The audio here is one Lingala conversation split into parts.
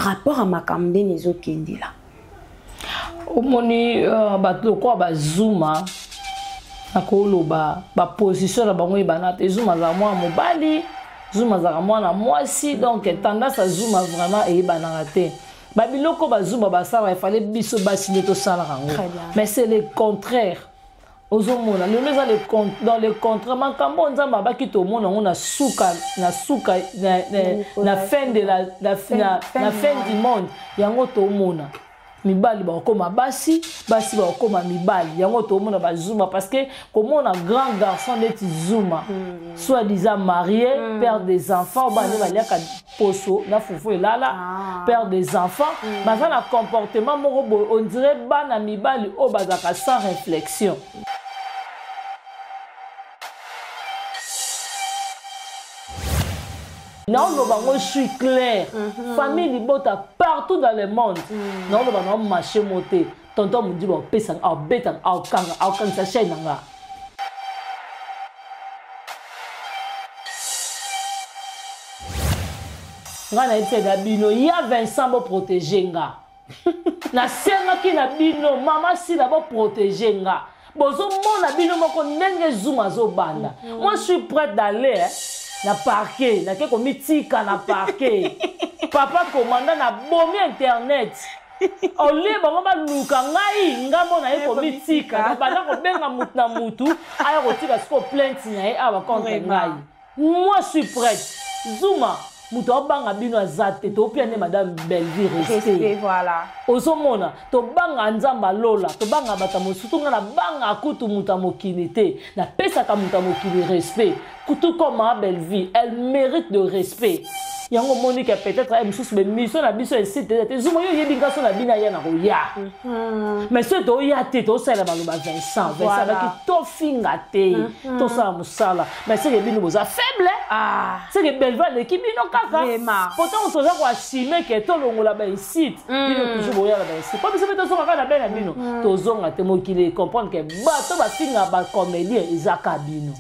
par rapport à makambe nezo kendi là. Omoni bato kwa bazuma akolo ba position na bango banate zuma za mwa mobali zuma za mwana mwasi donc tendance à zuma vraiment et banarate ba biloko bazuma basala il fallait biso basine to sala rango mais c'est le contraire ozomona le meza le dans le contraire makambo nzamba baki to mona na suka na fin de la fin du monde yango to mona mibali ba koma basi ba koma mibali yango to mona ba zuma parce que comme on a grand garçon d'être zuma soit disant marié père des enfants ba ne ba ka poso na fufu elala père des enfants ba ça na comportement moko on dirait bana mibali o bazaka sans réflexion. Non, je suis clair. Famille libota partout dans le monde. Non, on marché monté. Tonton me dit bon, pesang, au bétang, au kang sa chaîne nga. Ngana ete da bino, il y a Vincent pour protéger nga. Na senga ki na bino, maman si la pour protéger nga. Bozo mon bino moko ndenge zuma zo banda. Moi je suis prête d'aller na parquet, na keko mitika na parquet. Papa commandant na bomi internet. Ole bango ba luka ngai ngamo na eko mitika. Na bana ko benga mutu na mutu, aya ko tika sko plainte na e aba contre ngai. Moi je suis prête. Zuma mutu obanga bino azate to pia ne madame Belleville rester. Voilà. Ozomona to banga nzamba lola, to banga batamosu to ngana banga kutu muta mokinité. Na pesa ka muta mokini respect. Tout comme à Belleville, elle mérite de respect. Yango Monique peut-être elle sous mais mission la biso ici te zuma yo yebinga so na bina ya na roya. Mais ce to ya te to sala baloba Vincent ba ki to finga te to sala musala mais c'est que bino boza faible c'est que Belleville l'équipe bino kaka pourtant on se va quoi assumer que to longola ba ici bino toujours boya la ba ici pas besoin de so kaka na bena bino to zonga te mokile comprendre que ba to ba finga ba comédien ezaka bino.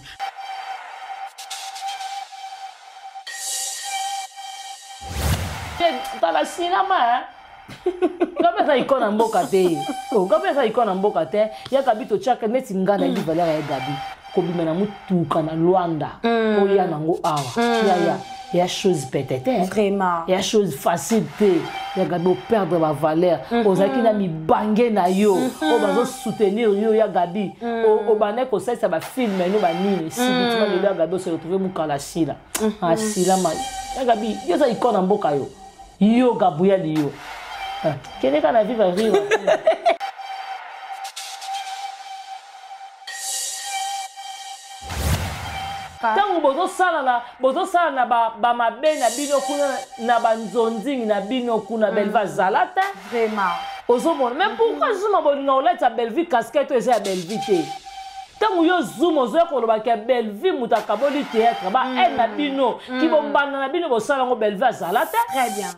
Dans la cinéma, quand ça icône en bocate, quand ça icône en bocate, il y a kabito chaka neti ngana di valeur ya gabi. Kobi mena mutu kana Luanda, ko ya nango awa. Il y a chose peut-être vraiment. Il y a chose facile il y a gabi perdre ma valeur. Ozaki na mi bangé na yo, o bazo soutenir yo ya gabi. O bané ko ça ba film no ba nini. Si tu vas le gabi se retrouver mu kala sila. Ah sila ma. Ya gabi, yo ça icône en boka yo. Yo gabuya yo. Quel est la vie va vivre? Tango bozo sala na ba mabe na bino kuna na banzonzingi na bino kuna Belleville zalata vraiment. Ozomona mais pourquoi zuma bolinga oleta Belleville casquette eza ya Belleville te? Tango yo zuma zo ko loba ke Belleville mutaka boli théâtre ba na bino ki bombana na bino bosala ngo Belleville zalata très bien.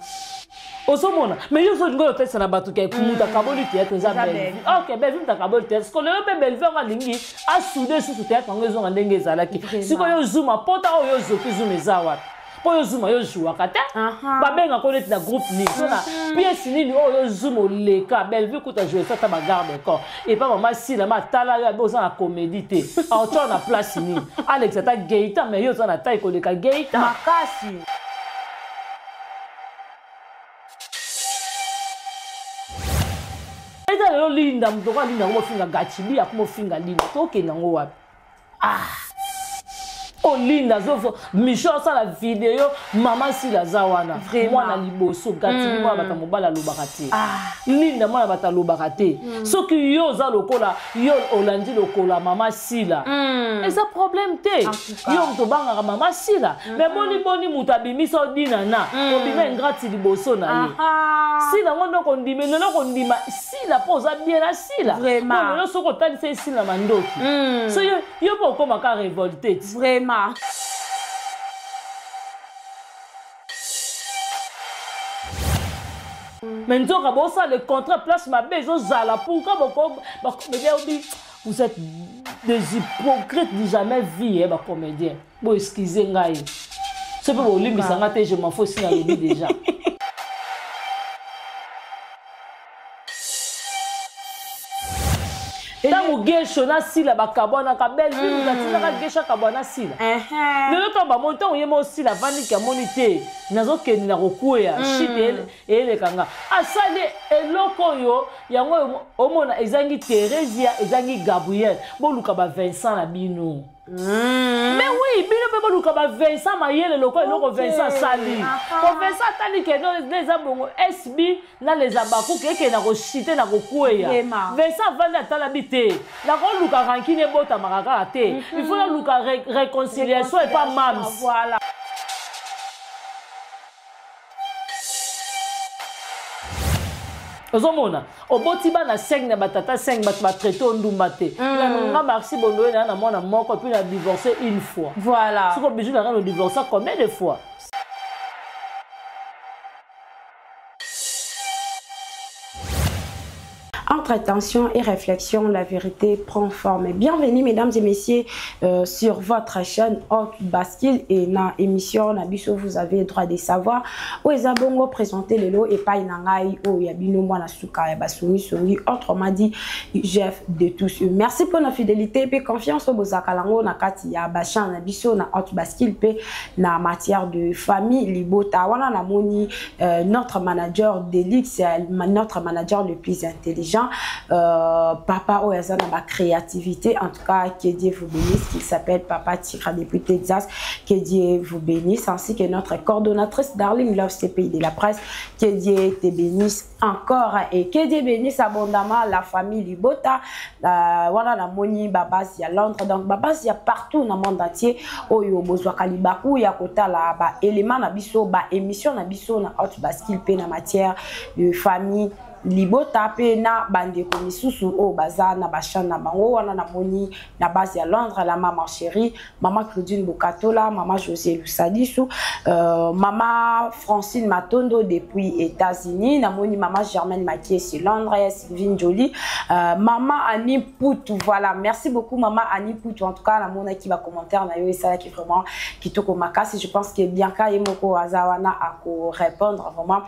Ozomona mais yo zo ngolo tesa na batu ke mutaka boli théâtre eza Belleville. OK Belleville mutaka boli théâtre ko le pe Belleville nga lingi a soudé sous théâtre ngo zo ndenge ezalaki. Siko yo zuma pota o yo zo ki zuma ezawa. Po yo zuma yo jouwa kata ba benga ko net na groupe ni so na pièce nini o yo zuma leka Belleville kuta jouer ça ta ba garde corps et pas maman si la ma tala yo boza na comédie te en toi na place ni Alex ta Gaïta mais yo ça na taille ko leka Gaïta makasi. Eza lo linda mtoko linda ngo finga gachibi ya ko finga linda to ke nango wapi Oh linda zofo Michel ça la vidéo maman si la zawana moi na liboso gati moi bata mobala lobakate linda moi bata lobakate soki yo za lokola yo olandi lokola maman si la et ça problème te yo mto banga maman si la mais boni mutabimi so dinana obima ingrati liboso na ye si la ngondo kondime no kondima si la posa bien na si la vraiment no soko tali se si la mandoki so yo poko maka révolté vraiment. Mais nous avons le contrat place ma maison zala pourquoi vous êtes des hypocrites de jamais vie bah comédien bon excusez ngai c'est pas vous limite ça je m'en fous si on le dit déjà gesho na sila bakabwana ka Belleville katina ka gesha kabwana sila lelo to ba monta oyemo sila vandi ka monite nazo keni na kokuya shit ele kanga asale eloko yo yango omona ezangi Teresia ezangi Gabriel boluka ba Vincent na bino mais oui bino pe boluka ba Vincent mayele loko eloko Vincent sali ko Vincent tali ke no les abongo SB na les abaku ke na ko shite na kokuya Vincent vanda tala bité la ko luka rankine bota makaka te il faut la luka réconciliation et pas mams voilà. Ozomona oboti bana 5 na batata 5 bat ba traité ondumba te nga merci bondo na mwana moko puis na divorcé une fois voilà soko bijou na le divorcer combien de fois. Entre attention et réflexion, la vérité prend forme. Bienvenue mesdames et messieurs sur votre chaîne Haute Bascule et dans l'émission Nabiso, vous avez le droit de savoir où est Zabongo présenter les lots et pas inangai où il y a bino mwana suka ya basuni songi autrement dit chef de tous. Merci pour notre fidélité et confiance au bozakalango na kati ya bachan Nabiso na Haute Bascule pe na matière de famille libota wana na moni notre manager d'élite, notre manager le plus intelligent. Papa Oyazana ma créativité, en tout cas que Dieu vous bénisse, qui s'appelle Papa Tira depuis Texas, que Dieu vous bénisse, ainsi que notre coordonnatrice Darling Love CPI de la presse, que Dieu te bénisse encore et que Dieu bénisse abondamment la famille Libota, voilà la moni babas ya Londres, donc babas ya partout dans le monde entier, oyo bozwa kalibaku ya kota la ba élément na biso ba émission na biso na Haute Bascule pe na matière de famille Libota pe na bande komisusu o baza na bachana bango wana na moni na base ya Londres la maman chérie maman Claudine Bokatola maman José Lusadisu maman Francine Matondo depuis États-Unis na moni maman Germaine Makié sur Londres Sylvine Jolie maman Annie Poutou voilà merci beaucoup maman Annie Poutou en tout cas la mona qui va commentaire na yo et ça qui vraiment qui toko makasi je pense que Bianca Yemoko Azawana a ko répondre vraiment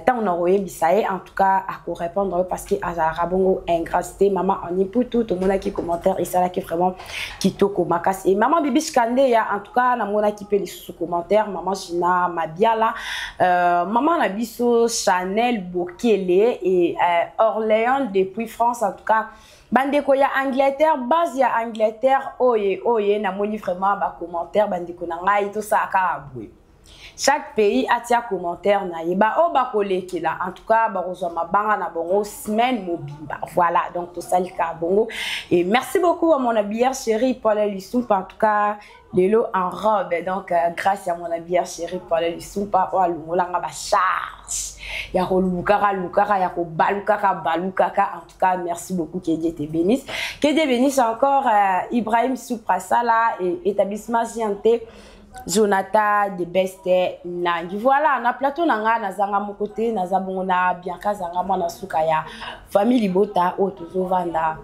tant on aurait bisaé en tout cas à quoi répondre parce que à Rabongo ingracité maman on y pour tout le monde qui commentaire et ça là qui vraiment qui toko makas et maman Bibi Skande ya en tout cas na mona qui peut les sous commentaires maman Gina Mabiala maman Nabiso Chanel Bokele et Orléans depuis France en tout cas bandeko ya Angleterre base ya Angleterre oye na moni vraiment ba commentaire bandeko na ngai tout ça akabwe. Chaque pays a tia commentaire na yeba o ba koleki là en tout cas ba rezo mabanga na bongo semaine mobimba voilà donc tout ça lika bongo et merci beaucoup à mon habillère chérie Paul Lissoumpa en tout cas lelo en robe donc grâce à mon habillère chérie Paul Lissoumpa o alungolanga ba charge ya ko lukara ya ko balukaka en tout cas merci beaucoup que Dieu te bénisse encore Ibrahim Souprasala et établissement Sianté Jonathan de Beste Nangi voilà na plateau nanga na zanga mokote na zabongo na Bianca zanga mwana suka ya famille Libota o tozo vanda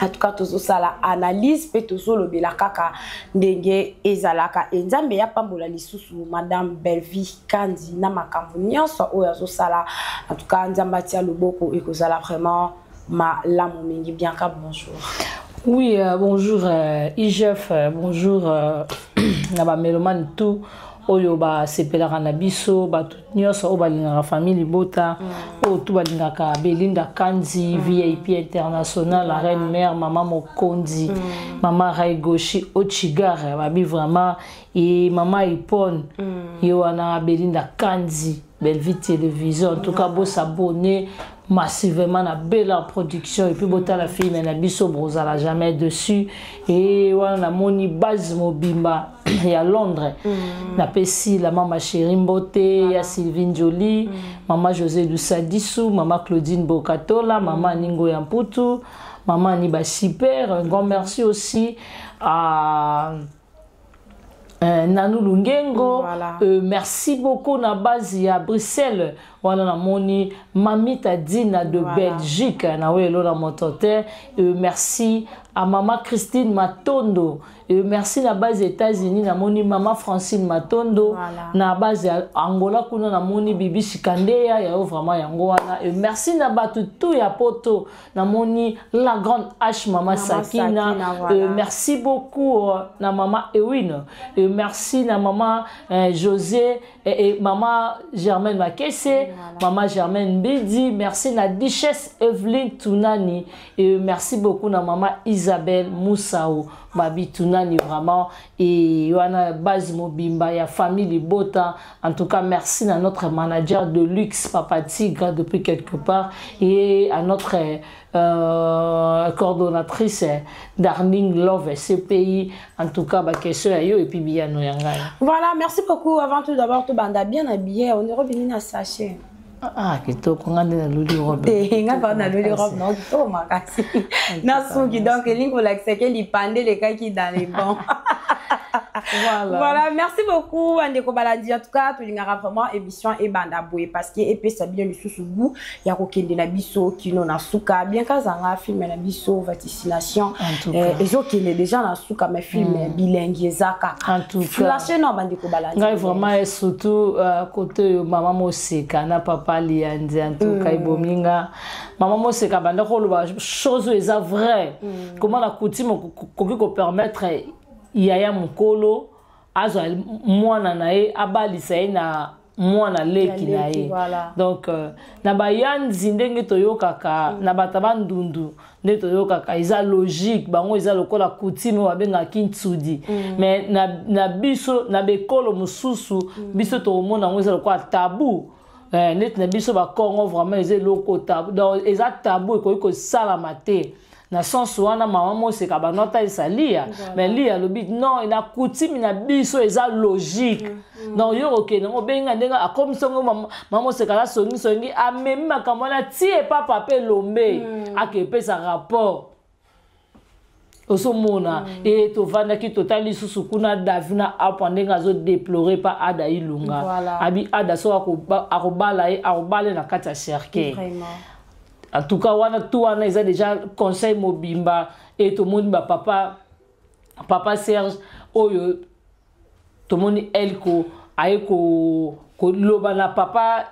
en tout cas tozo sala analyse pe tozo lobela kaka ndenge ezalaka enzambe ya pambola lisusu madame Belvie Kandi na makambo nyonso o yazo sala en tout cas nzamba tia loboko e kozala vraiment ma lamu mingi Bianca bonjour. Oui, bonjour IGF, bonjour Naba Meloman tout oyo ba sepelaka na biso ba tout nyonso o balingaka famille Libota o tout balingaka Belinda Kandi VIP international la reine mère maman Mokondi maman Raigoshi Ochigar babi vraiment et maman Ipone yoana Belinda Kandi Belleville télévision en tout cas beau s'abonner massivement na belle production et puis bota la fille mais na biso brozala jamais dessus et wana moni base mobimba ya Londres na pesi la maman chérie Mbote ya Sylvine Jolie maman José Lusadisu maman Claudine Bokatola maman Ningo Yamputu maman Niba Super un grand merci aussi à Nanou Lungengo. Voilà. Merci beaucoup na base à Bruxelles. Wana na moni Mamita Dina de Belgique na welo na motote. Merci à maman Christine Matondo. Merci na base États-Unis na moni maman Francine Matondo. Na base Angola kuna na moni Bibi Shikandeya ya vraiment yango wana. Merci na batu tout ya poto na moni la grande H maman Sakina. Merci beaucoup na maman Ewin. Merci na maman José et maman Germaine Makesse. Maman Germaine Bedi, merci na Duchesse Evelyne Tunani et merci beaucoup na maman Isabelle Moussao, Babi Tunani vraiment et wana base mobimba ya famille Bota. En tout cas, merci à notre manager de luxe Papa Tigre depuis quelque part et à notre coordonnatrice Darling Love CPI. En tout cas, question à yo et puis bien nous yangai. Voilà, merci beaucoup. Avant tout d'abord, tout banda bien habillé. On est revenu à sachet. Ah, kitoko ngande na luli robe. Nga ba na luli robe non to makasi. Na suki donc lingo la que li pande les cas qui dans les bancs. Voilà, merci beaucoup Andeko Baladi. En tout cas, tu l'as vraiment émission et banda boy parce que épée ça bien le sous-goût. Il y a aucun de la biso qui non a souka bien qu'à zanga film la biso vaccination. Et autres qui est déjà na souka mais film bilingue zaka. En tout cas, la chaîne Andeko Baladi. Nga vraiment et surtout côté maman Moseka na papa Liandi en tout cas ibominga. Maman Moseka banda ko lo chose est vrai. Comment la coutume ko permettre Yaya Mukolo azo mwana nae abalisa na mwana leki nae donc na bayanzi ndenge toyokaka na batabandundu ndenge toyokaka eza logique bango eza lokola coutume wabenga kintsudi mais na biso na bekolo mususu biso to mona ngo eza lokola tabou net na biso ba Congo vraiment eza loko tabou donc eza tabou ko sala maté na sens wana maman Moseka banota esalia mais lia le but non ina coutume na biso eza logique donc yo okene ngo benga ndenga akomsongo maman Moseka la songi amemi makambo na tie papa pe lombe akepe sa rapport osomona et to vanda ki totali susu kuna davina apandenga zo déplorer pas ada ilunga abi ada so akobala na kati ya cercueil vraiment. En tout cas, on a déjà conseil mobimba et tout le monde papa Serge oyo tout le monde elko aiko lobana papa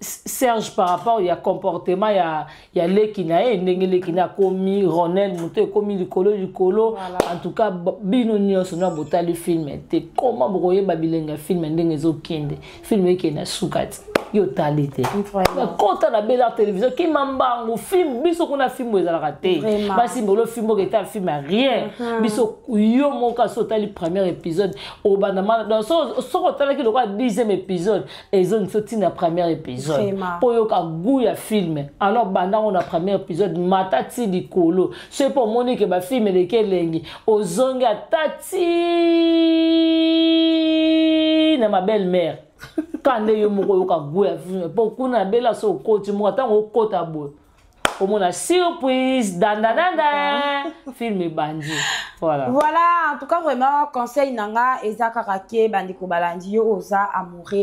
Serge par rapport il y a comportement il y a lekina et ndenge lekina komi Ronel muté komi likolo en tout cas bino nyonso na botali film te comment boye babilenga film ndenge ezokende film qui na sukati yo talite kota na bela télévision qui mambango film biso kuna film ezala raté basi mbolo film qui est film rien biso yo moka sotali premier épisode au banama dans so kotala ki lokwa 10e épisode ezone soti na premier épisode pour yo ka goût ya film alors banda on a premier épisode matati likolo c'est pour monique ba film lekelengi ozonga tati na ma belle-mère quand yo moko yo ka goût ya film pour kuna bela so koti mo tango kota bo omona surprise danda film bandi voilà en tout cas vraiment conseil nanga ezaka kake bandiko balandi yo oza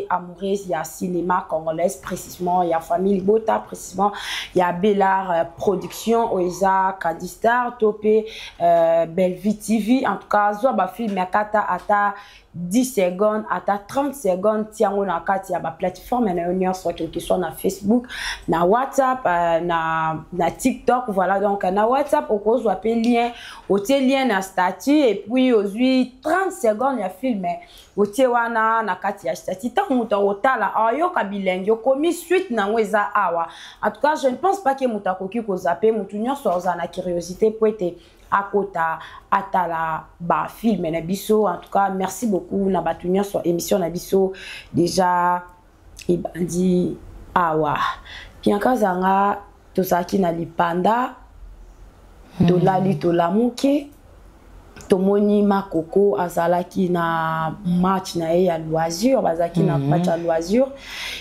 amoureuse ya cinéma congolais précisément ya famille Bota précisément ya Bellar production oza Cadistar topé Bellevue TV en tout cas zo ba film ya kata ata 10 secondes à 30 secondes tiango na kati ya ba plateforme na union soit quelque soit na Facebook na WhatsApp na TikTok voilà donc na WhatsApp okozo appel lien otie lien na statut et puis aujourd'hui 30 secondes ya film otie wana na kati ya statut tant muta otala ayo kabilengi okomi suite na ngweza awa en tout cas je ne pense pas que muta koki ko zapper mutu nyonso oza na curiosité pour être akota atala ba film na biso en tout cas merci beaucoup na batunya sur émission na biso déjà ibandi awa bien kazanga tosaki na lipanda dolali tolamuke tomoni Makoko azalaki na match na ya loisir bazaki na match à loisir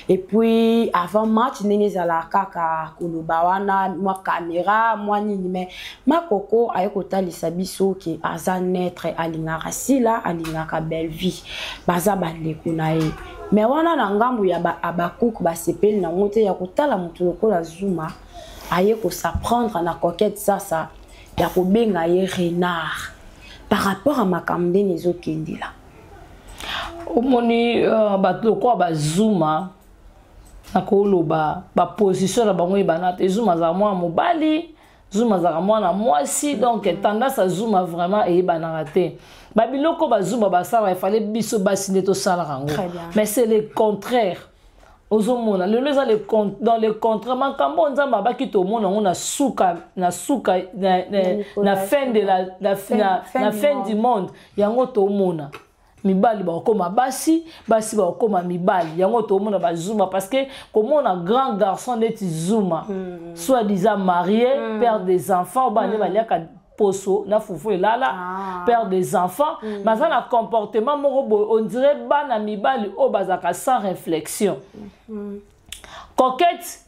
et puis avant match nene zala kaka koloba wana mwa caméra mwa nini mais Makoko ayekotalisa biso ke aza naître alingaka sila alingaka belle vie baza bandeko na ye mais wana na ngambu ya abakuku basepeli na ngote ya kotala mutu lokola Zuma ayeko s'apprendre na coquette sasa ya kobenga ye renard par rapport à makambe nezo kendila omoni bato kwa bazuma nakoloba ba position na bango ebanate Zuma za mwa mobali Zuma za mwana mwasi donc tendance à Zuma vraiment ebanaka te babiloko bazuma basala il fallait biso basine to sala rango mais c'est le contraire ozomona le leza le dans le contrat makambo nzamba baki to mona na suka na fin de la fin du monde yango to mona mibali ba koma basi ba koma mibali yango to mona ba Zuma parce que comme on a grand garçon neti Zuma soit disant marié père des enfants ba ne baliaka poso na fufu elala père des enfants mais ça na comportement moko on dirait bana mibali o bazaka sans réflexion coquette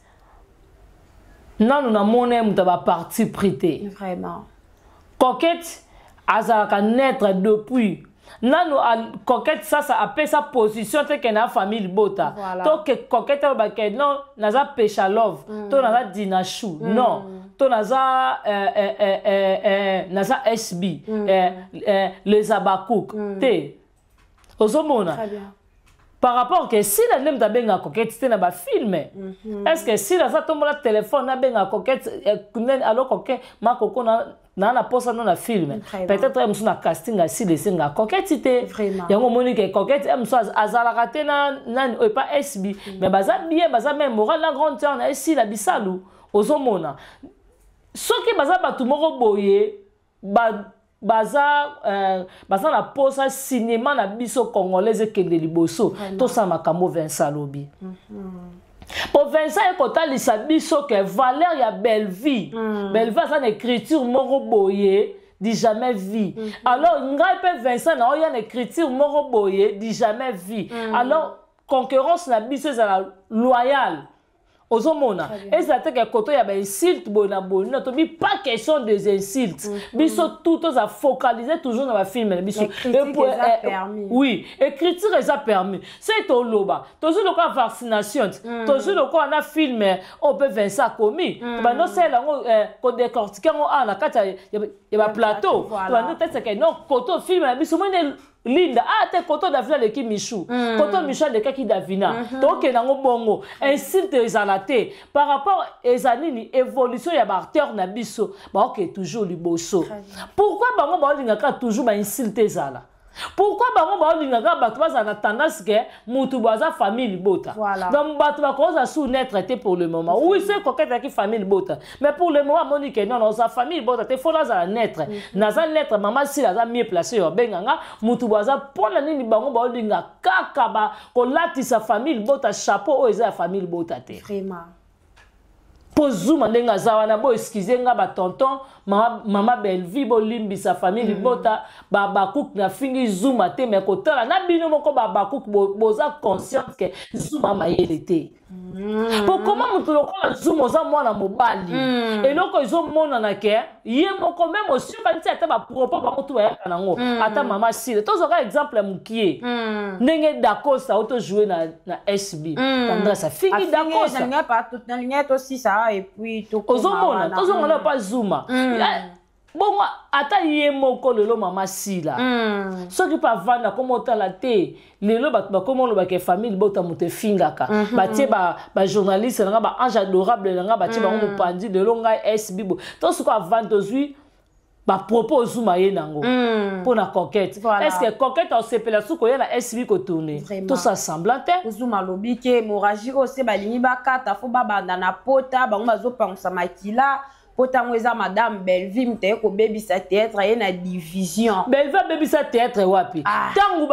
nanu na mona muta ba parti prité vraiment coquette azaka naître depuis nanu coquette ça appelle sa position te que na famille bota to que coquette ba que non naza pecha love to naza dinachou non to naza SB les abakouk te ozomona par rapport que si la nem benga coquette c'était na ba film est-ce que si la ça tombe la téléphone na benga coquette alors coquette Makoko na posa na film peut-être elle na casting asi desenga coquette c'était yango monique coquette elle azala raté na pas SB mais baza bien baza même moral la grande sœur na si la bisalu ozomona soki baza batu moko boye baza na posa cinéma na biso congolaise kende liboso to sa makambo Vincent lobi pour Vincent ekotalisa biso que valeur ya belle vie belle vie ça écriture moko boye di jamais vie alors ngai pe Vincent na oya na écriture moko boye di jamais vie alors concurrence na biso za loyal ozomona et ça te que koto ya ba insulte bona bona to bi pas question des insultes biso tout a focaliser toujours dans la film biso oui écriture est permis c'est to loba toujours le cas vaccination toujours le cas na film on peut Vincent commis ba non c'est là ko décortiquer on na kata ya ba plateau ba non tête que non koto film biso mone Linda te koto Davina le ki Michou koto Michel le ki Davina donc nango bongo insulte ezalate par rapport ezanini évolution ya ba acteur na biso ba ok toujours liboso pourquoi bango ba lingaka toujours ba insulte ezala pourquoi bango ba lingaka bato baza na tendance que mutu baza famille bota donc bato ba cause sous naître pour le moment oui c'est coquette qui famille bota mais pour le moment Monique non sa famille bota te faut la naître naza naître maman si la mieux placé yo benganga mutu baza pona nini bango ba linga kaka ba ko lati sa famille bota chapeau o eza famille bota te vraiment pour Zuma ndenga zawana bo excusez nga ba tonton mama belle vie bo limbi sa famille bota ba bakouk na fingi Zuma te mais kotala na bino moko ba bakouk boza conscience que Zuma mayele te pour comment mutu lokola Zuma za mwana mobali eloko ezomona na ke ye moko même aussi banti ata ba propos ba mutu ya kanango ata mama sile tozoka exemple mukie ndenge Dakosa auto jouer na SB tandra sa fingi Dakosa na pas tout na ligne aussi ça et puis tout ozomona pas Zuma bon ata ye moko lelo mama sila soki pa vanda comme otala te lelo bat ba comme lo ba ke famille bota mute fingaka batie ba journaliste nga ba ange adorable nga batie ba mo pandi lelo nga SB bo to soko vanda ozui ba propose Zuma ye nango pour na coquette est-ce que coquette on s'appelle soko ye na SB ko tourner tout ça semblant te Zuma lobi ke moraji o se balingi ba kata fo ba banda na pota bango bazo pansa makila Potango eza madame Belleville mte ko baby sa théâtre et na division. Belleville baby sa théâtre wapi? Tango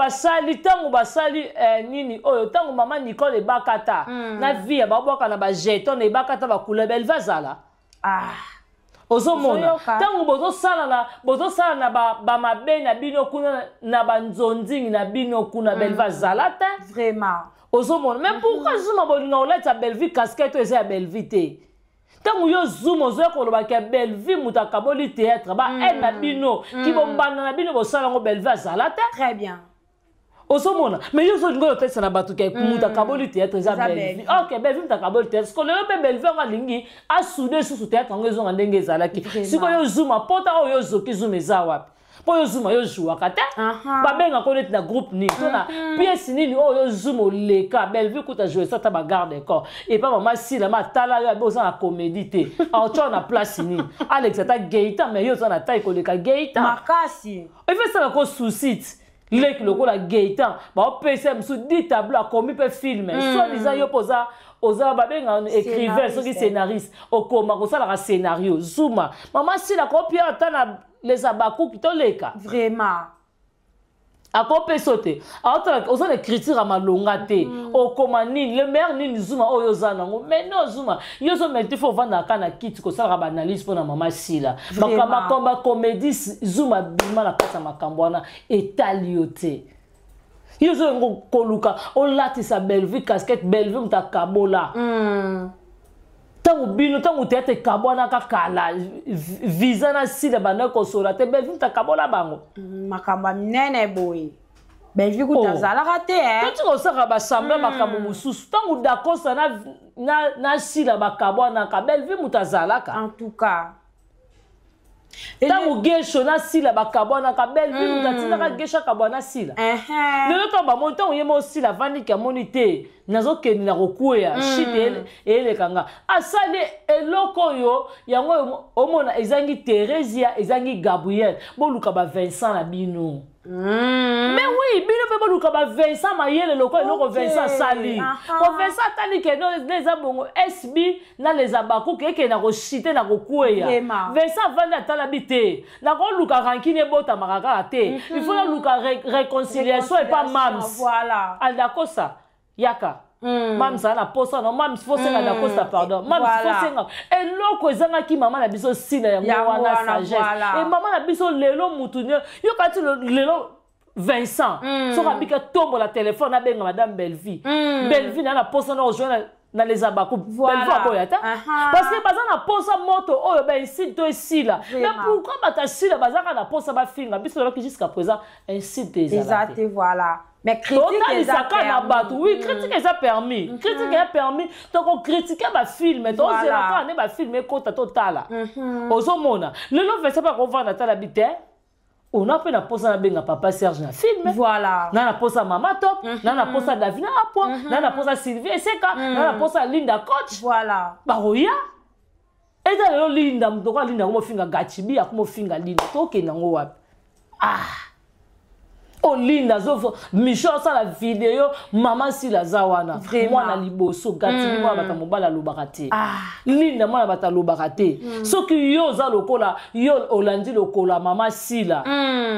basali nini oyo tango maman Nicole Bakata na vie ba boka na ba jeton e bakata ba couleur Belleville zala. ozomona tango bozosala na ba mabe na bino kuna na banzonzingi na bino kuna Bellevue zalata vraiment ozomona mais pourquoi Zuma bolinga oleta Bellevue casquette eza ya Bellevue te tango yo Zuma ozoya koloba ke Bellevue mutakaboli théâtre ba na bino ki bombana na bino bosala ngo Bellevue zalata très bien osomona mais yo zolingo yo tesa na bato ke mutakaboli théâtre eza Bellevue ok Bellevue mutakaboli théâtre parce que lelo pe Bellevue ngalingi asude susu théâtre ngo ezonga ndenge ezalaki siko yo Zuma pota oyo zoki Zuma eza wapi po yo Zuma yo jouaka te babenga ko net na groupe ni tona pièce nini oyo Zuma oleka Bellevue kuta jouer ça ta ba garde corps et pas maman si la matala yo boza na comédie te auto na place ni Alex ata Gaëtan mais yo na taille ko leka Gaëtan makasi il fait ça na ko souci lek loko la Gaëtan ba pesa msu 10 tableaux a commis pe film soit disant yo posa oza babenga écrivain soki scénariste okoma ko sala ka scénario Zuma maman si la copie ata na les abakou qui toleka vraiment akope sauté autre oza les critiques à malonga te okoma nini le maire nini Zuma oyo zana ngo mais non Zuma yo zo mettre faut vendre kana kit ko sala ba analyse pour na maman sila bakamba comédie Zuma bima la kata makambwana etaliote yo zo ngo koluka on latisa Bellevue casquette Bellevue mutakabola tango bino tango tete kabwana kakala visa na sila bana ko sola te Bellevue mutakabola bango makamba minene boy Bellevue kutazalaka te tu ko saka ba sambla makambo mususu tango dakosa na sila bakabwana ka Bellevue mutazalaka en tout cas tango gesho na sila bakabwana ka Bellevue mutatina ka gesha kabwana sila lelo to ba monta oyemo sila vandi ka monite nazo keni na kokuya shit ele kanga asali eloko yo yango omona ezangi Teresia ezangi Gabriel boluka ba Vincent na bino mais oui bino pe boluka ba Vincent mayele loko eloko Vincent sali ko Vincent tali ke no les abongo SB na les abaku ke na ko shite na kokuya Vincent vanda tala bité na ko luka rankine bota makaka te il faut la luka réconciliation et pas mams voilà aldako ça yaka mam ça na posa no mam faut senga na costa pardon mam faut senga eloko ezanga ki mama na biso sila ya wana sagesse et mama na biso lelo mutunyo yo kati lelo Vincent so rabika tombo la téléphone na benga madame Bellevue Bellevue na posa no rejoindre na les abakou Bellevue boyata parce que baza na posa moto oyo ba ici to sila mais pourquoi bata sila bazaka na posa ba finga biso loki jusqu'à présent ainsi des exact voilà mais critique les permis. Oui, critique est permis. Critique est permis. Donc on critique ma film, donc c'est la carne ma film est côté total. Ozomona. Le nom fait ça pas qu'on va dans la habité. On a fait la pose na benga papa Serge na film. Voilà. Na la pose à Mama Top, na la pose à Davina Apo, na la pose à Sylvie Seka, na la pose à Linda Coach. Voilà. Baroya. Et dans le Linda, donc Linda comme finga gachibi, comme finga Linda. Toke nango wapi. Oh Linda zofo Micho ça la vidéo maman si la zawana moi na liboso gati moi bata mobala lobakate Linda moi bata lobakate soki yo za lokola yo olandi lokola maman sila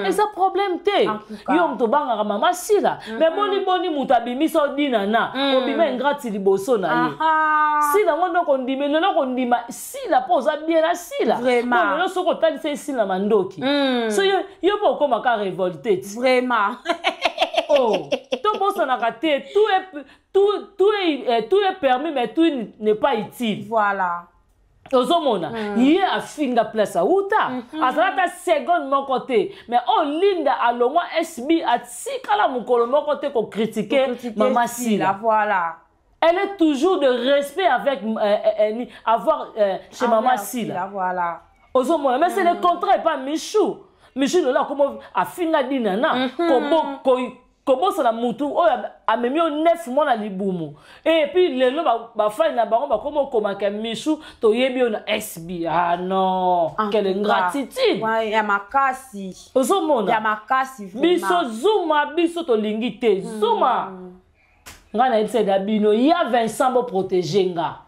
et ça problème te yo mto banga maman sila mais boni mutabimi so dinana obima ingrati liboso na ye sila ngondo kondime lelo kondima sila poza bien na sila vraiment lelo soko tali se sila mandoki so yo po koma ka révolté vraiment oh, tout bon ça n'a raté, tout est permis mais tout n'est pas utile. Voilà. Ozomona, hier a finga place à Outa, à la seconde mon côté, mais oh Linda a le moins SB a tikala mon colo mon côté pour critiquer maman Sila. Voilà. Elle est toujours de respect avec avoir chez maman Sila. Voilà. Ozomona, mais c'est le contraire pas Michou. Michou là comme a finga dinana, comment ça la moutou a même 9 mois na libumu et puis lelo ba fa na bango ba comme ka Michou to yebi on SB non quelle ingratitude ouais ya makasi ozomona ya makasi biso Zuma biso to lingite Zuma ngana etse da bino ya Vincent bo protéger nga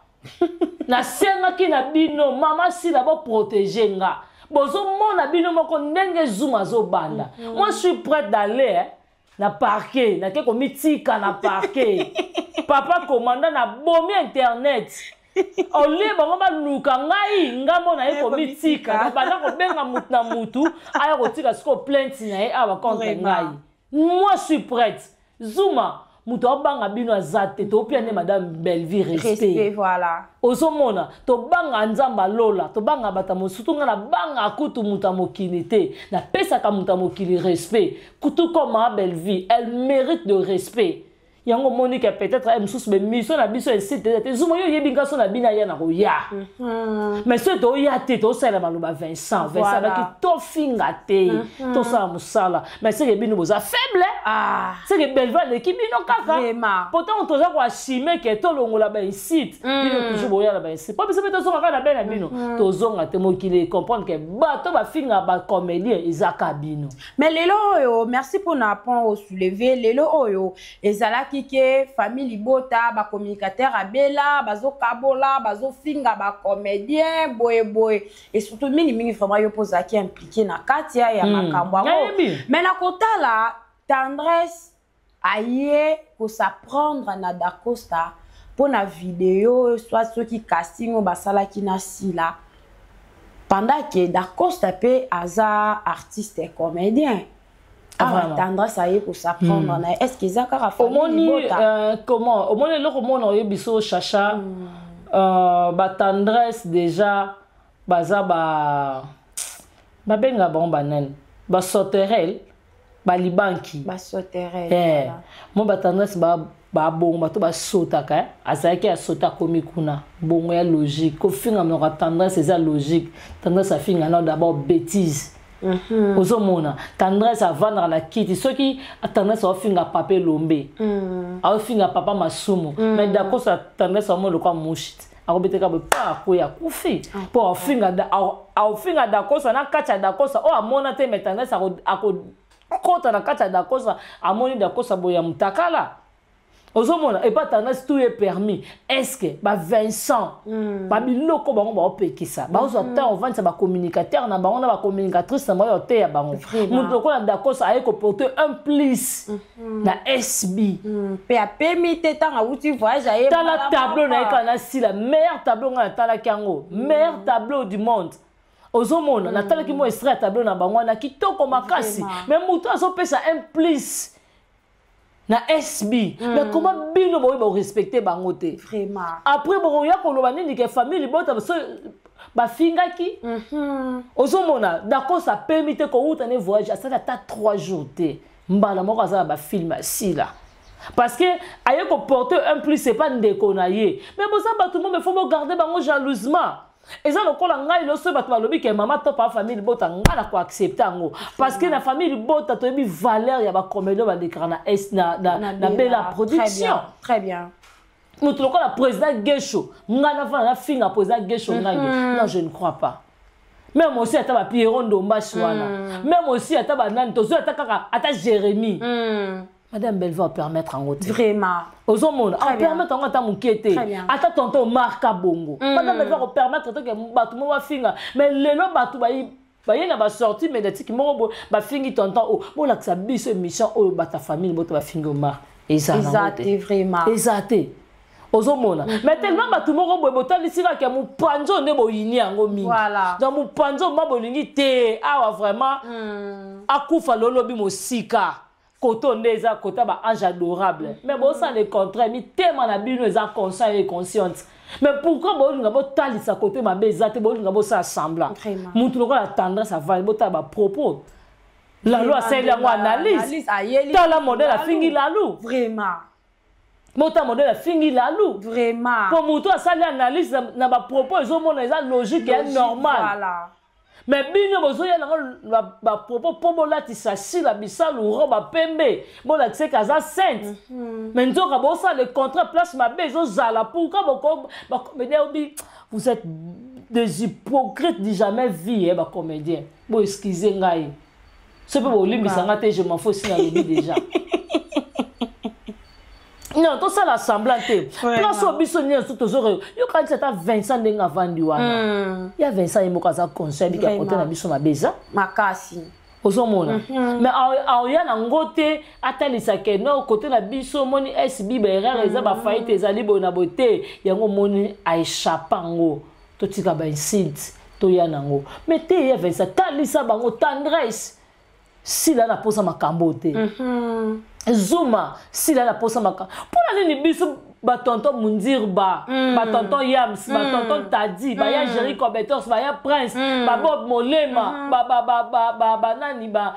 na senga ki na bino mama si la bo protéger nga bozo mona bino moko ndenge Zuma zo banda moi je suis prête d'aller na parquet na ke komitika na parquet papa commandant na bomi internet olie bango baluka ngai ngambo na ye komitika bana kobenga mutu na mutu aya kotika siko plainte na ye awa contre ngai. Moi je suis prête. Zuma mutu abanga bino azate to pia ne madame Belleville respect. Voilà. Ozomona to banga nzamba lola to banga batamo surtout ngana banga kutu muta mokili te na pesa ka muta mokili respect kutu comme Belleville elle mérite de respect. Yango Monique peut-être elle sous be mission na biso et site te Zuma yo yebinga so na bina ya na ko ya. Mais ce to ya te to sala maloba Vincent ki to finga te to sa musala mais c'est que bino boza faible. C'est que Belleville l'équipe bino kaka. Pourtant on toza ko assumer que to longola ba site bino toujours boya la ba site. Pas besoin de so ka na bena bino to zonga te mo ki comprendre que ba to ba finga ba comédien ezaka bino. Mais lelo merci pour na point au soulever lelo oyo ezala que famille libota ba communicateur abela bazo kabola bazo finga ba comédien boy et surtout mingi vraiment yo posa qui impliqué na katia ya makambo mais na kota la tendresse aye pour s'apprendre na Dacosta pour na vidéo soit ceux qui casting au basala qui na sila pendant que Dacosta pe aza artiste et comédien. Tendresse à y pour s'apprendre. Est-ce qu'ils ont encore comment au moins le biso chacha tendresse déjà baza benga bon banen ba soterel ba libanki ba soterel mo tendresse ba bon to ba sotaka azaki a sota komi kuna bon ya logique ko finga mo tendresse c'est logique tendresse a finga na d'abord bêtise. Ozomona tendresse à vendre la kiti ceux qui tendresse à finga papa lombe à finga papa masumu mais d'accord ça tendresse à moi le quoi mouchit à robeteka pas ko ya kufi pour finga d'accord ça na kacha d'accord ça o amona te mais tendresse à kota na kacha d'accord ça amoni d'accord ça boya mutakala. Ozomona et pas tendresse tout est permis. Est-ce que ba Vincent ba biloko bango ba opekisa ba ozota on vend ça ba communicateur na bango na ba communicatrice na ba te ya bango mutu ko na d'accord ça aye ko porter un plus na SB pe a permis te tanga uti voyage aye dans la tableau na kana si la meilleur tableau na tala kango meilleur tableau du monde. Ozomona na tala ki mo extrait tableau na bango na kitoko makasi mais mutu azo pesa un plus na SB mais comment bino bo respecter bango te vraiment après bon ya ko loba nini ke famille bota ba finga ki ozomona d'accord ça permet ko uta ne voyage ça ta 3 jours te mbala moko za ba film si là parce que aye ko porter un plus c'est pas ndékonaye mais bon ça ba tout le monde faut garder bango jalousement. Et ça, le col en gagne, le seul bateau lobby que maman top à famille bota ngala ko accepter ngo parce que la famille bota to bi valeur ya ba comédie ba l'écran na belle production. Très bien. Nous tout le la président Gesho ngana fa na finga président Gesho ngana non je ne crois pas. Même aussi ata ba Pierron Domba Chwana. Même aussi ata ba nan to zo ata kaka ata Jérémy. Madame Belleville va permettre en route. Vraiment. Aux hommes, on permettre en route m'inquiéter. Attends tonton marque bongo. Madame Belleville va permettre que batou va finir. Mais le long batou y na ba sorti médiatique mo ba fingi tonton oh bon là que ça bise mission oh ba ta famille bo va finir mar. Exact vraiment. Exact. Aux hommes mais tellement batou mo bo botali sira que mon panzo ne bo yini ango mingi. Voilà. Dans mon panzo ma bolingi te ah vraiment akufa lolobi mo sika. Koto neza kota ba ange adorable mais bon ça le contraire mi tellement na bino eza conscient et consciente mais pourquoi bo nga bo talisa côté ma bezate bo nga bo ça semblant mutu loko la tendresse à va bo ta ba propos la loi c'est la analyse dans la modèle a fingi la lou vraiment mota modèle a fingi la lou vraiment pour mutu a sali analyse na ba propos zo mona eza logique et normal voilà. Mais bino bozoya na ba propos pour la tisasi la bisalu roba pembe bon la tse kaza sainte mais nzoka bo ça le contrat place ma bezo zala pourquoi ba comédien obi vous êtes des hypocrites dit jamais vie ba comédien bon excusez ngai ce peut limbi sanga te je m'en fous si na lebi déjà. Non, tout ça l'assemblée. Place au bisonnier, tout aux heures. Il y a quand même Vincent Denga Vandiwana. Il y a Vincent et Mokaza conseil qui a porté la mission à Beza. Makasi. ozomona mais aoya na ngote atalisa ke no côté na biso moni SB ba erreur eza ba faillite ezali bona bote yango moni a échappango to tika ba insight to ya nango mais te ya vensa talisa bango tendresse si la posa makambo te Zuma si la posa makambo pour nini biso ba tonton Mundir ba tonton Yams ba tonton Tadi ba ya Jerry Cobetos ba ya Prince ba Bob Molema ba nani ba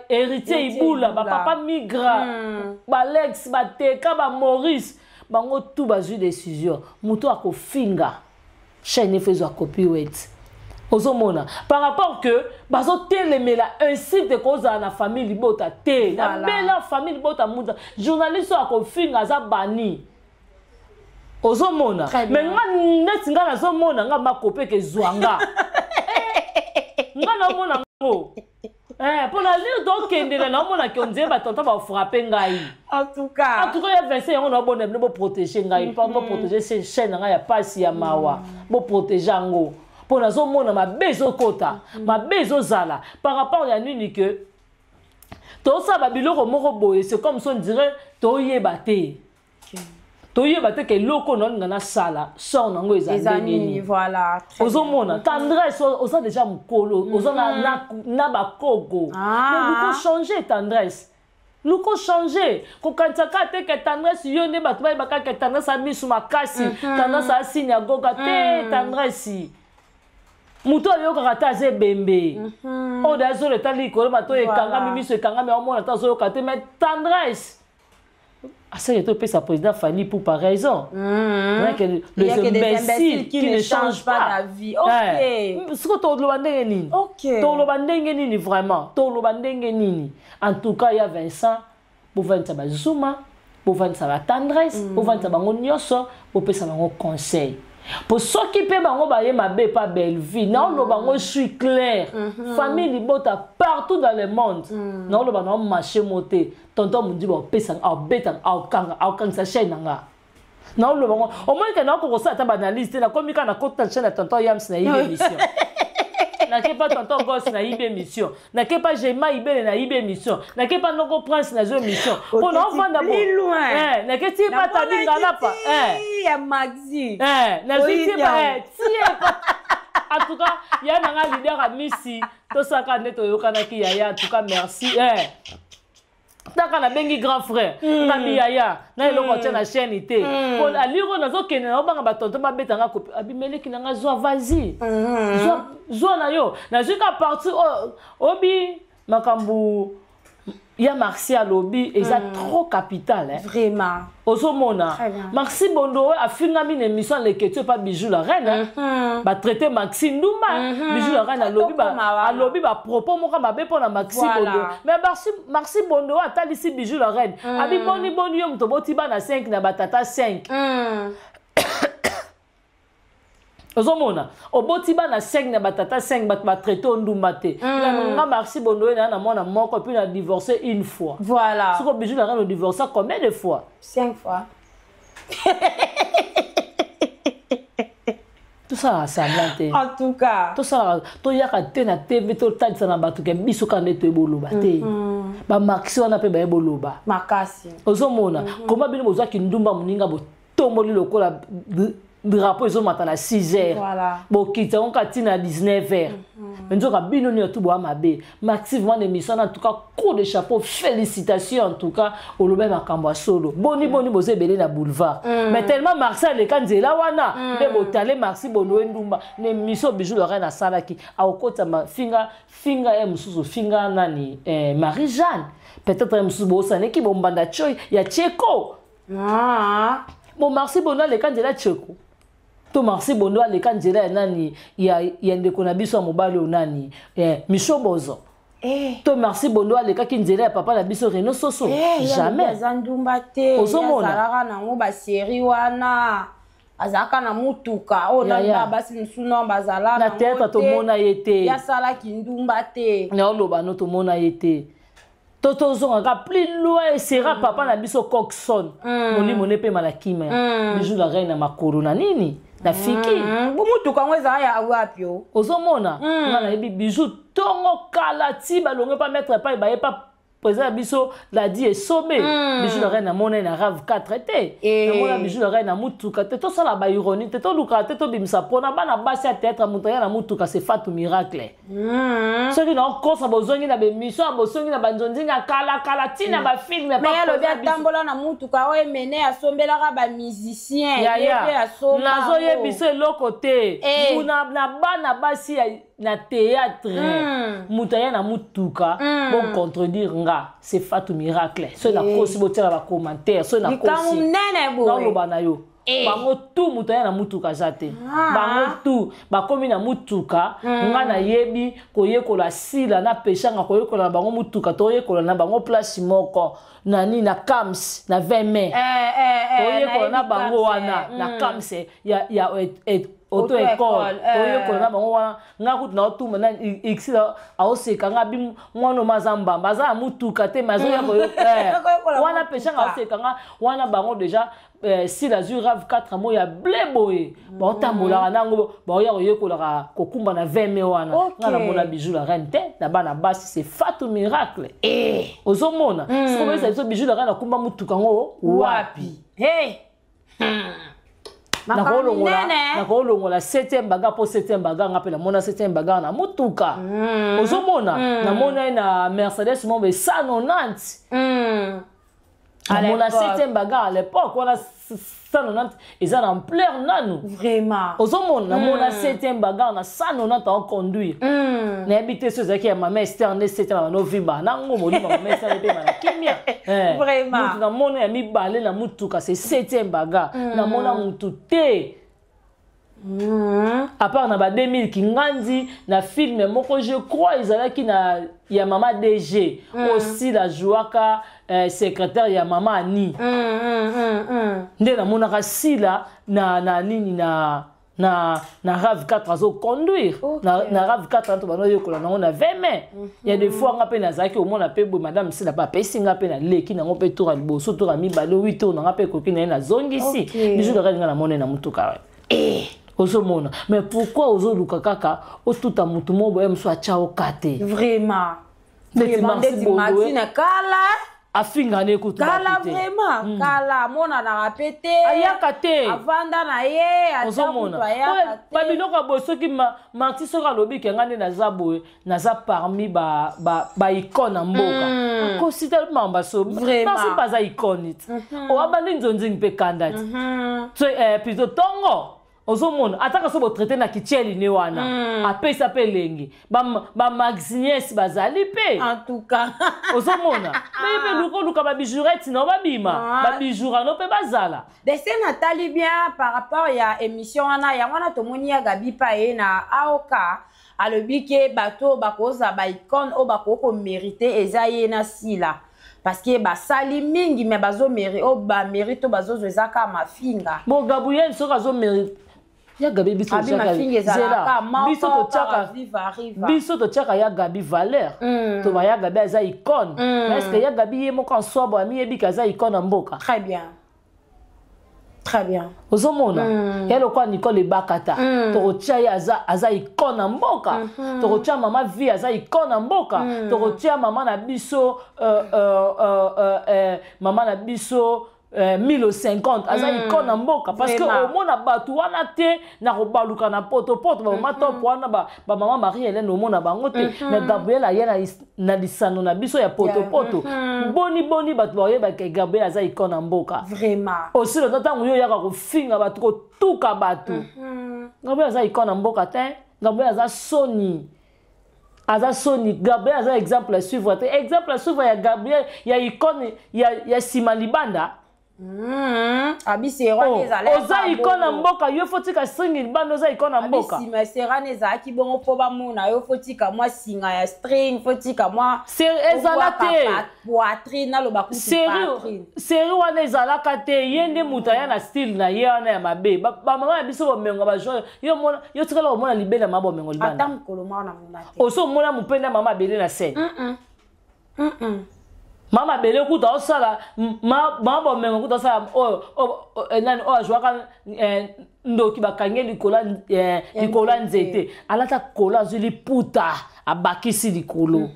héritier Ibula ba papa Migra ba Lex ba Teka ba Maurice bango tout ba ju décision muto akofinga chaîne faisait copyright ozomona par rapport que bazo telemela ainsi de cause na famille libota te na bela famille libota muza journaliste akofinga za bani ozomona mais nga netinga na zomona nga makope ke zwanga nga na mona ngo pour la lire donc kendela na mona ke onzie ba tonton ba frapper ngai en tout cas ya verset on a bon bo protéger ngai pas bo protéger ces chaînes nga ya pasi ya mawa bo protéger ngo pour la zone mona ma bezo kota ma bezo zala par rapport à nini que to ça ba biloko moko boye c'est comme si on dirait to yeba te to yeba te ke loko non ngana sala so nango ezangeni voilà ozomona tendresse oza déjà mukolo ozona na bakogo mais il faut changer tendresse nous faut changer ko kantaka te ke tendresse yone batba baka ke tendresse a misu makasi tendresse a sinya goga te tendresse muto yo kata ze bembe o da zo le tali ko ba to e kanga mimiso e kanga me o mona ta zo kate mais tendresse assez to pe sa président Fanny pour par raison que les imbéciles qui ne changent pas d'avis. OK ce que to lo bandenge nini to lo bandenge nini vraiment to lo bandenge nini en tout cas il y a Vincent pour vendre ba Zuma pour vendre sa tendresse pour vendre bango nyoso pour pesa bango conseil pour s'occuper bango ba yema be pas belle vie non lo bango je suis clair famille libota partout dans le monde non lo bango marché monter tonton mundi ba pesa au betan au kanga sa chaîne nga non lo bango au moins que na ko ça ta banaliste na komi kana ko ta chaîne tonton Yams na ibe émission na ke pas tonton Gosse na ibe émission na ke pas Jema ibe na ibe émission na ke pas Noko Prince na zo émission pour non vendre bon na ke ti pas ta dinga na pa ya Maxi na ti pas en tout cas il y a un leader à Missy to saka neto yokana ki ya en tout cas merci Taka na bengi grand frère na biyaya na eloko tia na chaîne ité pour aliro nazo kene na banga batonto ba betanga kopi abimeleki na nga zo vas-y zo na yo na jusqu'à partir obi makambu ya Martial Obi eza trop capital vraiment ozomona Maxi Bondo a filmé une émission les que tu pas Bijou la reine ba traiter Maxi Ndumba Bijou la reine a lobby ba propos mo ka mabe pour na Maxi Bondo mais Maxi Bondo a talisi Bijou la reine abi boni yo mto boti ba na 5 na batata 5 ozomona obotiba na 5 na batata 5 bat traité Ndumba te nga Maxi Bondo na mwana moko puis na divorcé une fois voilà ce que Bijou la reine a divorcé combien de fois 5 fois tout ça semblant en tout cas tout ça to yaka te na TV to tadisa na batu ke biso ka neto eboloba te ba Maxi wana pe ba eboloba makasi ozomona comment bino bozwa ki Ndumba muninga bo tomboli lokola drapeau ils ont matin à 6h voilà bon quitte on catine à 19h mais donc bino ni tout boa mabe massivement émission en tout cas coup de chapeau félicitations en tout cas au lobe makambo solo boni bozé belé na boulevard mais tellement Marcel le kanzela wana de botale Maxi Bondo Ndumba ne miso Bijou la reine à salaki a okota ma finga mususu finga nani Marie Jeanne peut-être mususu bo sané ki bombanda choy ya Cheko bon Maxi Bondo le kanzela Cheko to Maxi Bondo le kanzela nani ya ndeko na biso mobali onani Mishobozo to Maxi Bondo le kanzela ya papa na biso Reno Soso jamais Ndumba te azalaka nango ba série wana azaka na mutuka ona basi nsuna bazala na tête to mona yete ya sala ki Ndumba te na oloba no to mona yete toto zonga plus loin sera papa na biso Coxon molimo ne pe malakima Bijou la reine na makoro na nini na fiki mutuka ngweza ya wapi ozomona ngana yebi Bijou tongo kalati balonge pas mettre pas ba pas président biso l'a dit et sommé bijou de reine na mona na rave 4 été na mona bijou de reine na mutuka te to sala ba ironie te to luka te to bimsa pona bana basi théâtre mutoya na mutuka c'est Fatou Miracle ce qui na encore ça bozongi na be mission bozongi na banjonzi na kala tina ba film mais le bien tambola na mutuka o emene asombela ka ba musicien et asomba nazo yebiso lokote kuna na bana basi na théâtre mutoya na mutuka bon contredire nga c'est Fatou Miracle so na kosi botela ba commentaire so na kosi na lo bana yo bango tout mutoya na mutuka jate bango tout bakomi na mutuka nga na yebi koyekola sila na peshanga koyekola na bango mutuka to yekola na bango place moko nani na Kams na 20 mai koyekola na bango wana na Kams ya auto école koyekola na bango wana nga kutu na otuma na xila aoseka nga bi mwana mazamba baza mutuka te mazo ya wana peshanga aoseka nga wana bango déjà si la Zure Rave 4 mo ya bleboye ba otambola nango ba ya koyekola kokumba na 20 mai wana na mona bijou la reine te na bana basi c'est Fatou Miracle ozomona c'est comme ça bijou la reine akumba mutuka ngo wapi na kolongola 7e baga po 7e baga ngapela mona 7e baga na mutuka ozomona na mona na Mercedes mo be 190 mon 7e bagarre à l'époque, on a 190, ils ont en plein nano. Vraiment. Au monde, mon 7e bagarre, on a 190 en conduire. N'habitez ceux qui ont ma mère, c'était en 7e, on a vu, ma mère, c'est vraiment. Donc, mon ami balé, la mutuka, c'est 7e bagarre. Na mon amutute. À part na 2000 qui ngandi na film moko je crois ils allaient qui na ya maman DG aussi la jouaka secrétaire ya maman Ani nde na mona sila na nini na Rave 4 azo conduire na Rave 4 to bano yokola na on a 20 mai il y a des fois nga pe na zaki au mona pe bo madame sila pa pe singa pe na leki na ngo pe tour liboso tour mi balo 8 tour na pe kokina na zongi si bijou de renga na mona na mutuka Osomona. Mais pourquoi Ozoluka kaka otuta mutu mobo emso achao kate? Vraiment. Vraiment des matines kala afinga ne kutu kala vraiment kala mona na rapete ayakate avanda na ye Osomona. Babino ka boso ki marti soka lobi ke ngane na zaboe na za parmi ba icône mboka. Considère mamba so vraiment c'est pas icône. O abandi nzonzi mpe kandati. So plutôt tongo Ozomona ataka so bo traiter na kicheli ne wana apesa pe lengi ba maxinies bazali pe en tout cas Ozomona mais luka ba bijourette no ba bima ba bijoura no pe bazala dese Nathalie bien par rapport ya émission wana to moni ya Gabi Paye na aoka alobi ke bato bakoza ba icône o bakoko mériter ezaye na sila parce que ba sali mingi mais bazo mérite o ba mérite bazo zaka mafinga bon Gabriel so kazo mérite ya Gabi biso to chaka ya Gabi valeur to ba ya Gabi za icône est-ce que ya Gabi yemo kan sobo ami yebi kaza icône mboka très bien ozomona ya lokwa Nicole Bakata to tia aza icône mboka to tia mama vie aza icône mboka to tia mama na biso mama na biso 1050 aza icône mboka parce que au mona batu wana te na robaluka na poto ba mama top wana ba mama Marie Hélène au mona bango te mais Gabriel ayena na lisano na biso ya poto boni batu ba yeba ke Gabriel aza icône mboka vraiment aussi le temps yo yaka ko finga batu ko tuka batu Gabriel aza icône mboka te Gabriel aza Sony Gabriel aza exemple à suivre ya Gabriel ya icône ya Simalibanda abiserane ezala oza icône mboka yo fotika singi bando oza icône mboka abiserane ezala ki bongo po bamona yo fotika mwa singa ya string fotika mwa ezala te poitrine naloba kutu poitrine série wana ezalaka te ye nde mutu aya na style na ye wana ya mabe bamama ya biso bomengo bajour yo tikala komona libele ya mama bomengo libanda ata mokolo mwa na mona te oso mona mopende ya mama abele na scène mama bele kuta osala mama bomengo kuta osala nani o ajwaka ndoki bakange likola nzete alata kola azwi liputa abakisi likolo.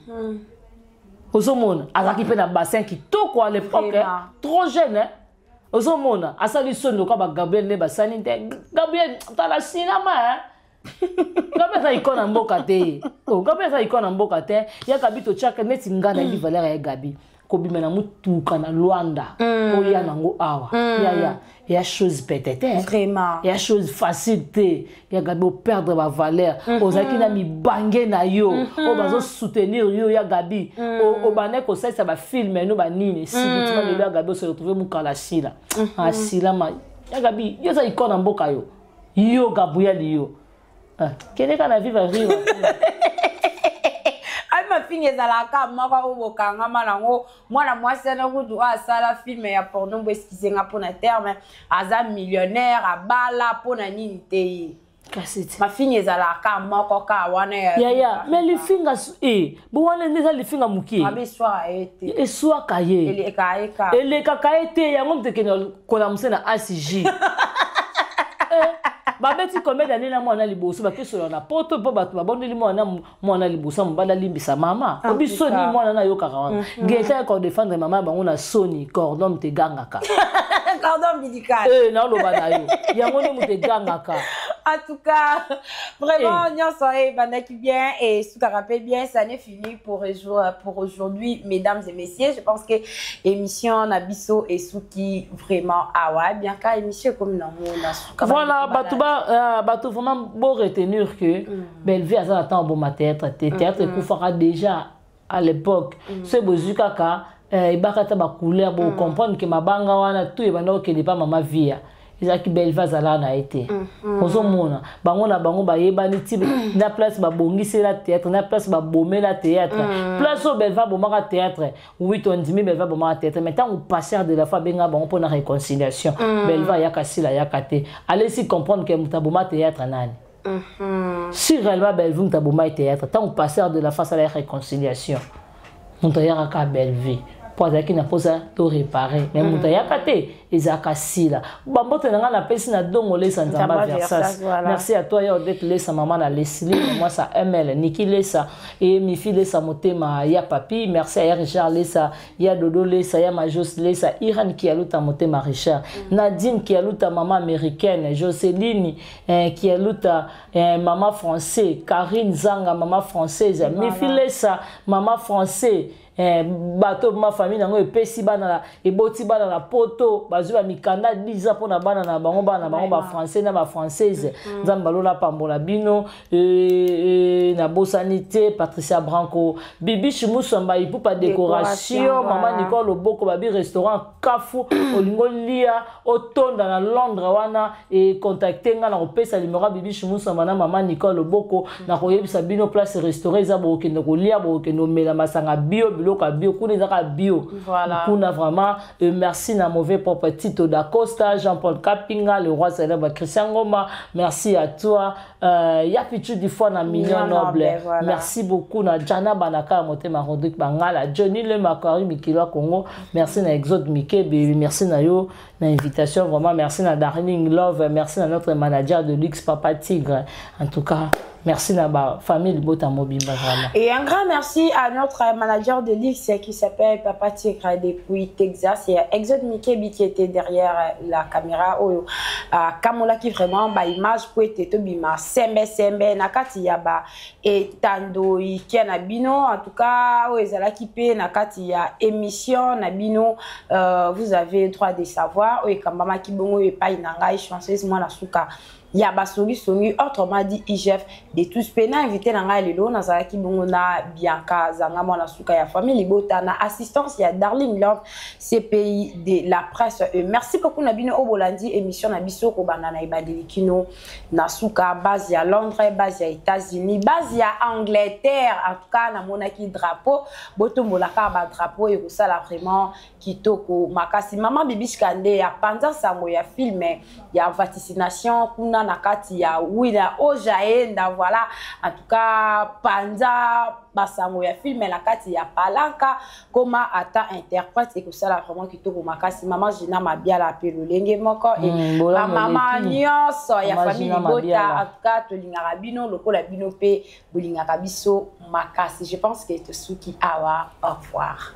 Osomona azaki pe na bassin kitoko à l'époque trop jeune hein. Osomona asali sondo ka ba Gabriel ne basani te Gabriel tala sinama hein. Gabriel sa ikona mboka te. Oh Gabriel sa ikona mboka te ya kabito chaka neti ngana ndi valeur ya Gabi kobima na mutuka na Luanda ko ya nango awa ya chose peut-être vraiment ya chose facile te ya Gabi o perdre ma valeur ozaki na mi bangé na yo o bazo soutenir yo ya Gabi o bané ko ça ba film no ba nini si bitima le ya Gabi se retrouver mukala sila asila ma ya Gabi yo sa ikona mboka yo Gabriel yo kene kana vivre vivre ma fille ezalaka maka obokanga manango mwana mwasi na kudu asala film ya porno bo eskizenga pona terme aza millionnaire abala pona nini te ma fille ezalaka moko ka wana ya mais les finga bo wana ndeza les finga mukie abe soa ete e soa kaye ele kakaete yango mtekene kola musena ACJ babeti combien d'années na mwana liboso ba keso na poto po batu babondeli mwana liboso mbala limbisa mama obiso ni mwana na yoka kawana ngeta ko défendre mama bango na soni cordon te gangaka cordon médical na loba na yo yango ne mute gangaka en tout cas vraiment nyonso bandaki bien et ce qu'on rappelle bien ça n'est fini pour aujourd'hui mesdames et messieurs je pense que émission na biso et souki vraiment awa bien ka émission comme na mona suka voilà bato vraiment beau retenir que Bellevue a ça attend bon théâtre que fera déjà à l'époque ce bozukaka ibakata ba couleur pour comprendre que mabanga wana tout et bana que pas mama via Isaki Bellevue azala na été ozomona bango na bango ba yebani ti na place ba bongisi la théâtre na place ba bomé la théâtre place au Bellevue bomaka théâtre 8 on 10 Bellevue bomaka théâtre maintenant on passer de la fois benga bango pour la réconciliation Bellevue ya kasila ya kate allez si comprendre que mutaboma théâtre nani si réellement Bellevue mutaboma théâtre tant on passer de la face à la réconciliation mutayaka ka Bellevue qui n'a pas tout réparer mais mutayaka te ezaka sila bambote nanga na pesi na dongole sans zamba versas merci à toi ya Odette lesa maman na Leslie moi ça ML Niki lesa et mi fille lesa motema ya papi merci à Richard lesa ya Dodo lesa ya Majos lesa Iran qui aluta motema Richard Nadine qui aluta maman américaine Joseline qui aluta maman français Karine Zanga maman française mi fille lesa maman français bateau ma famille nango epesi bana la eboti bana la poto bazwa mikanda 10 ans pona bana na bango ba français na ba française nzamba lola pambola bino na bosanité Patricia Branco Bibi Chimusamba ipupa décoration maman Nicole Loboko babi restaurant Kafu olingo lia otonda na Londres wana et contacter nga na opesa numéro Bibi Chimusamba na maman Nicole Loboko na koyebisa bino place restaurant za bo kende ko lia bo kende mela masanga bio bio bio voilà kuna vraiment merci na mauvais propre Tito da Costa Jean-Paul Kapinga le roi célèbre Christian Ngoma merci à toi ya pichu du fois na million noble voilà. Merci beaucoup na Jana Banaka motema Rodrigue Bangala Johnny le Makari Mikilo Congo merci na Exode Mike merci na yo na invitation vraiment merci na Darling Love merci à notre manager de luxe Papa Tigre en tout cas merci à ma famille de Bota Mobimba vraiment. Et un grand merci à notre manager de luxe qui s'appelle Papa Tigre depuis Texas et Exode Mikebi qui était derrière la caméra ou Kamola qui vraiment ba image pour être bima sembe nakati ya ba et tando qui na bino en tout cas ezala qui pe nakati ya émission na bino vous avez le droit de savoir ou kambama ki bongo e pa inanga chanceuse moi na suka ya basoli songi autrement dit IGF de tous pena invité na ngai lelo na zaki bongo na Bianca zanga mwana suka ya famille libota na assistance ya Darling Love CPI de la presse merci beaucoup na bino obolandi émission na biso ko bana na ibadelikino na suka base ya Londres base ya États-Unis base ya Angleterre en tout cas na monaki drapeau botombola ka ba drapeau et ça là vraiment kitoko makasi maman Bibi Skande ya panza sango ya film ya vaticination kuna nakati ya wina ojaenda voilà en tout cas panza basango ya film nakati ya palanka comment ata interprète et que ça là vraiment kitoko makasi maman Gina Mabiala pelo lenge moko et maman nyonso ya famille bota en tout cas to lingaka bino lokola bino pe bolingaka biso makasi. Je pense que tu qui awa. Au revoir.